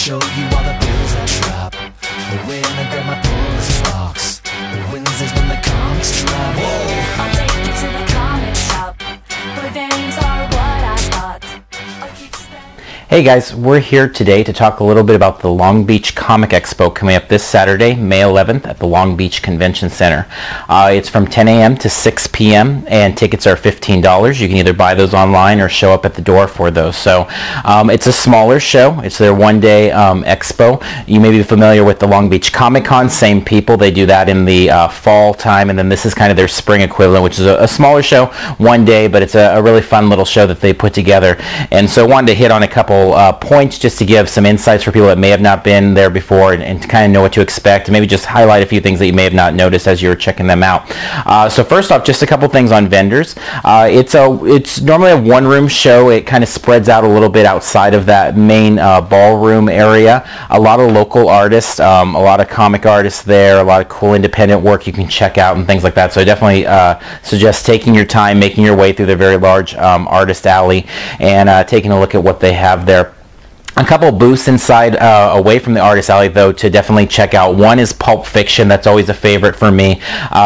show you all the bills I drop. When I grab my pull the stocks, Wednesdays when the comics drop. Whoa. I'll take you to the comic shop, where variants are what I thought. Hey guys, we're here today to talk a little bit about the Long Beach Comic Expo coming up this Saturday, May 11th at the Long Beach Convention Center. It's from 10 a.m. to 6 p.m. and tickets are $15. You can either buy those online or show up at the door for those. So it's a smaller show. It's their one-day expo. You may be familiar with the Long Beach Comic Con, same people. They do that in the fall time, and then this is kind of their spring equivalent, which is a smaller show, one day, but it's a really fun little show that they put together. And so I wanted to hit on a couple points just to give some insights for people that may have not been there before and to kind of know what to expect, and maybe just highlight a few things that you may have not noticed as you were checking them out. So first off, just a couple things on vendors. It's normally a one-room show. It kind of spreads out a little bit outside of that main ballroom area. A lot of local artists, a lot of comic artists there, a lot of cool independent work you can check out and things like that. So I definitely suggest taking your time, making your way through the very large artist alley and taking a look at what they have there. A couple booths inside, away from the artist alley, though, to definitely check out. One is Pulp Fiction. That's always a favorite for me.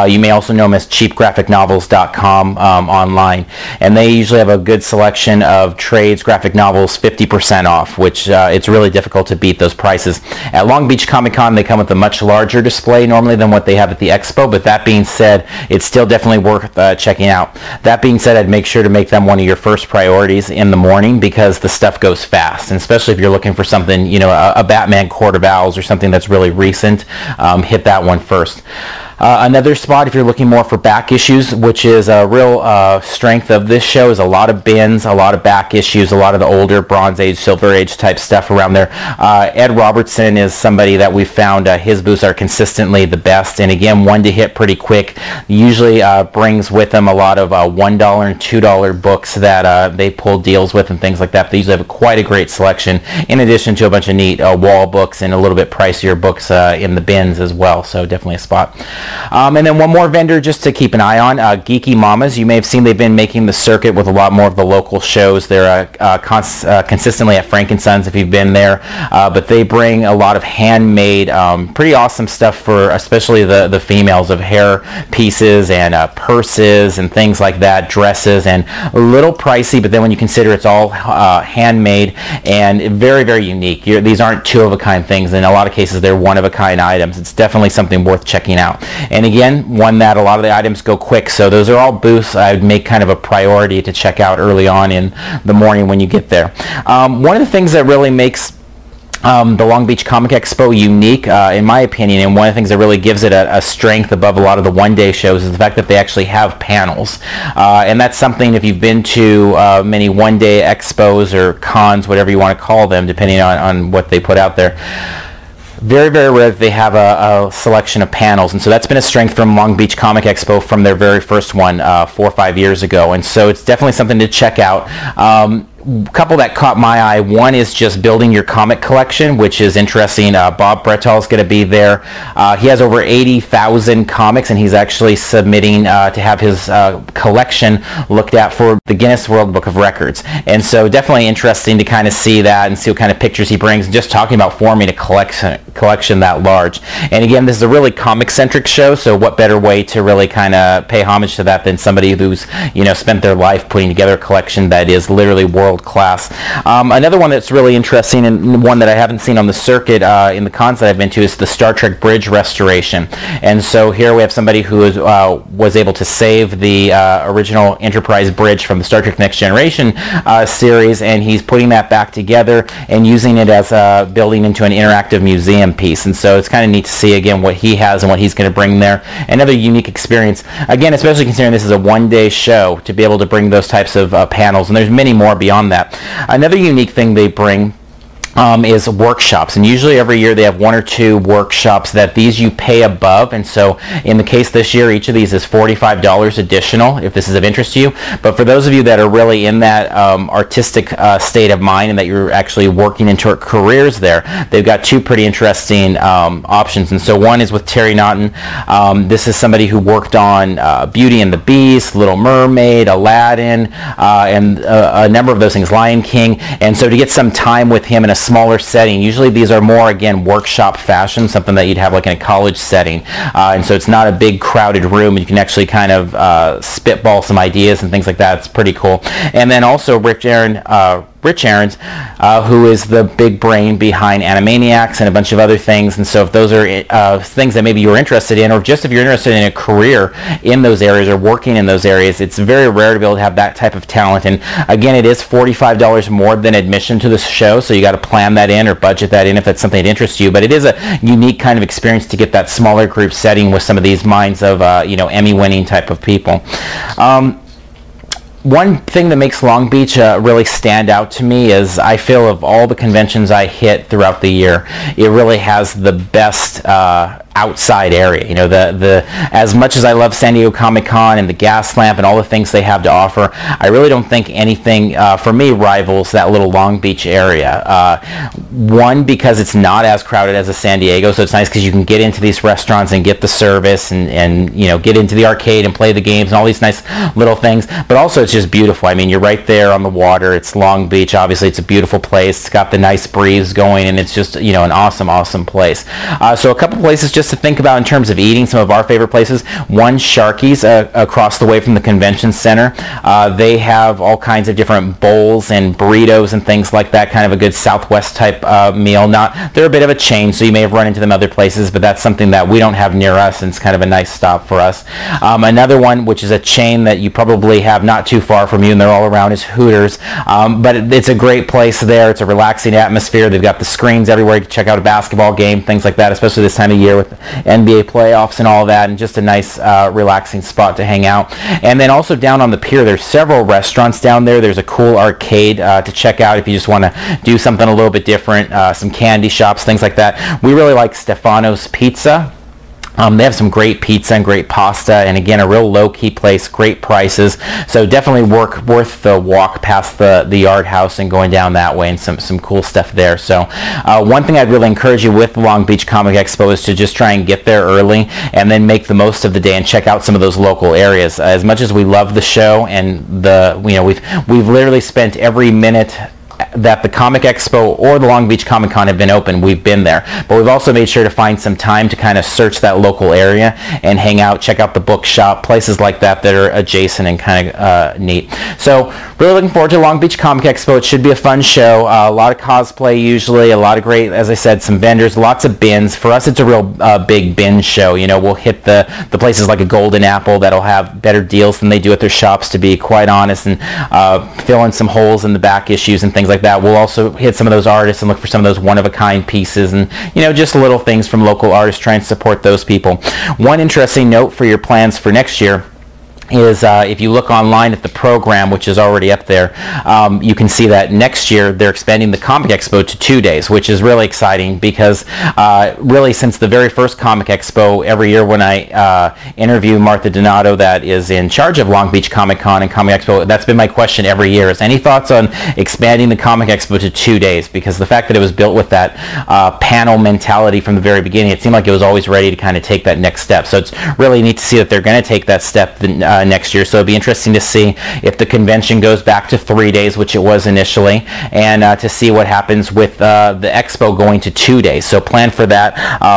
You may also know them as cheapgraphicnovels.com online. And they usually have a good selection of trades, graphic novels, 50% off, which it's really difficult to beat those prices. At Long Beach Comic Con, they come with a much larger display normally than what they have at the expo, but that being said, it's still definitely worth checking out. That being said, I'd make sure to make them one of your first priorities in the morning because the stuff goes fast, and especially if you're looking for something, you know, a Batman Court of Owls or something that's really recent, hit that one first. Another spot, if you're looking more for back issues, which is a real strength of this show, is a lot of bins, a lot of back issues, a lot of the older Bronze Age, Silver Age type stuff around there. Ed Robertson is somebody that we've found his booths are consistently the best, and again, one to hit pretty quick. Usually brings with them a lot of $1 and $2 books that they pull deals with and things like that. They usually have quite a great selection, in addition to a bunch of neat wall books and a little bit pricier books in the bins as well, so definitely a spot. And then one more vendor just to keep an eye on, Geeky Mamas. You may have seen they've been making the circuit with a lot more of the local shows. They're consistently at Frankensons if you've been there, but they bring a lot of handmade, pretty awesome stuff for especially the females, of hair pieces and purses and things like that, dresses, and a little pricey, but then when you consider it's all handmade and very, very unique. These aren't two-of-a-kind things. In a lot of cases, they're one-of-a-kind items. It's definitely something worth checking out. And again, one that a lot of the items go quick, so those are all booths I would make kind of a priority to check out early on in the morning when you get there. One of the things that really makes the Long Beach Comic Expo unique, in my opinion, and one of the things that really gives it a strength above a lot of the one-day shows, is the fact that they actually have panels. And that's something, if you've been to many one-day expos or cons, whatever you want to call them, depending on what they put out there, very, very rare that they have a selection of panels, and so that's been a strength from Long Beach Comic Expo from their very first one 4 or 5 years ago, and so it's definitely something to check out. Couple that caught my eye. One is just building your comic collection, which is interesting. Bob Brettall is going to be there. He has over 80,000 comics, and he's actually submitting to have his collection looked at for the Guinness World Book of Records. And so definitely interesting to kind of see that and see what kind of pictures he brings, and just talking about forming a collection that large. And again, this is a really comic-centric show, so what better way to really kind of pay homage to that than somebody who's, you know, spent their life putting together a collection that is literally world class. Another one that's really interesting, and one that I haven't seen on the circuit in the cons that I've been to, is the Star Trek bridge restoration. And so here we have somebody who was able to save the original Enterprise bridge from the Star Trek Next Generation series, and he's putting that back together and using it as building into an interactive museum piece. And so it's kind of neat to see again what he has and what he's going to bring there. Another unique experience, again, especially considering this is a one-day show, to be able to bring those types of panels, and there's many more beyond that. Another unique thing they bring is workshops, and usually every year they have 1 or 2 workshops that these you pay above, and so in the case this year, each of these is $45 additional if this is of interest to you. But for those of you that are really in that artistic state of mind and that you're actually working into careers there, they've got 2 pretty interesting options. And so one is with Terry Nuttin. This is somebody who worked on Beauty and the Beast, Little Mermaid, Aladdin, and a number of those things, Lion King. And so to get some time with him in a smaller setting. Usually these are more, again, workshop fashion, something that you'd have like in a college setting. And so it's not a big crowded room. You can actually kind of spitball some ideas and things like that. It's pretty cool. And then also Rich Ahrens, who is the big brain behind Animaniacs and a bunch of other things. And so if those are things that maybe you're interested in, or just if you're interested in a career in those areas or working in those areas, it's very rare to be able to have that type of talent. And again, it is $45 more than admission to the show, so you got to plan that in or budget that in if that's something that interests you. But it is a unique kind of experience to get that smaller group setting with some of these minds of Emmy-winning type of people. One thing that makes Long Beach really stand out to me is I feel of all the conventions I hit throughout the year, it really has the best outside area. You know, the as much as I love San Diego Comic-Con and the gas lamp and all the things they have to offer, I really don't think anything for me rivals that little Long Beach area. One, because it's not as crowded as a San Diego, so it's nice because you can get into these restaurants and get the service and get into the arcade and play the games and all these nice little things. But also it's just beautiful. I mean, you're right there on the water. It's Long Beach. Obviously, it's a beautiful place. It's got the nice breeze going, and it's just an awesome place. So a couple places just to think about in terms of eating, some of our favorite places. One, Sharky's across the way from the convention center. They have all kinds of different bowls and burritos and things like that, kind of a good Southwest type meal. They're a bit of a chain, so you may have run into them other places, but that's something that we don't have near us, and it's kind of a nice stop for us. Another one, which is a chain that you probably have not too far from you, and they're all around, is Hooters. But it's a great place there. It's a relaxing atmosphere. They've got the screens everywhere. You can check out a basketball game, things like that, especially this time of year with NBA playoffs and all that, and just a nice relaxing spot to hang out. And then also down on the pier, there's several restaurants down there. There's a cool arcade to check out if you just want to do something a little bit different, some candy shops, things like that. We really like Stefano's Pizza. They have some great pizza and great pasta, and again, a real low-key place, great prices. So definitely worth the walk past the Yard House and going down that way, and some cool stuff there. So one thing I'd really encourage you with the Long Beach Comic Expo is to just try and get there early and then make the most of the day and check out some of those local areas. As much as we love the show and we've literally spent every minute that the Comic Expo or the Long Beach Comic Con have been open, we've been there. But we've also made sure to find some time to kind of search that local area and hang out, check out the bookshop, places like that are adjacent and kind of neat. So really looking forward to Long Beach Comic Expo. It should be a fun show. A lot of cosplay usually, a lot of great, as I said, some vendors, lots of bins. For us, it's a real big bin show. We'll hit the places like a Golden Apple that'll have better deals than they do at their shops, to be quite honest, and fill in some holes in the back issues and things like that. We'll also hit some of those artists and look for some of those one-of-a-kind pieces, and just little things from local artists, try and support those people. One interesting note for your plans for next year is if you look online at the program, which is already up there, you can see that next year they're expanding the Comic Expo to 2 days, which is really exciting because really since the very first Comic Expo, every year when I interview Martha Donato, that is in charge of Long Beach Comic Con and Comic Expo, that's been my question every year, is any thoughts on expanding the Comic Expo to 2 days? Because the fact that it was built with that panel mentality from the very beginning, it seemed like it was always ready to kind of take that next step. So it's really neat to see that they're going to take that step next year. So it'll be interesting to see if the convention goes back to 3 days, which it was initially, and to see what happens with the expo going to 2 days. So plan for that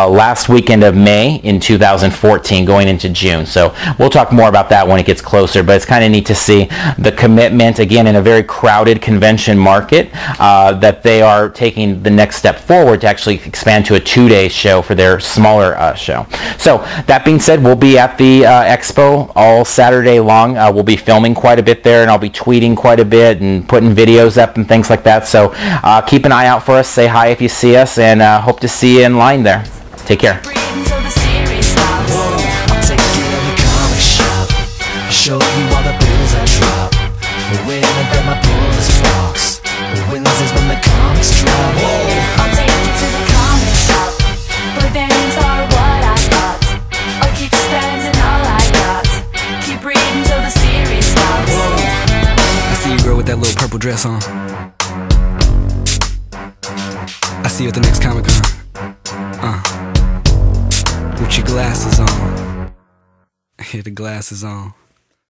last weekend of May in 2014 going into June. So we'll talk more about that when it gets closer, but it's kind of neat to see the commitment, again, in a very crowded convention market, that they are taking the next step forward to actually expand to a 2-day show for their smaller show. So that being said, we'll be at the expo all Saturday long. We'll be filming quite a bit there, and I'll be tweeting quite a bit and putting videos up and things like that. So keep an eye out for us. Say hi if you see us, and hope to see you in line there. Take care. I'll take you to the comic shop, show you all the bills I drop. When I grab my Pulp box, Wednesdays when the comics drop. I'll take you to the comic shop, where things are what I thought. I'll keep spending all I got, keep reading till the series stops. I see you, girl, with that little purple dress on. I see you at the next Comic Con. With your glasses on. Yeah, the glasses on.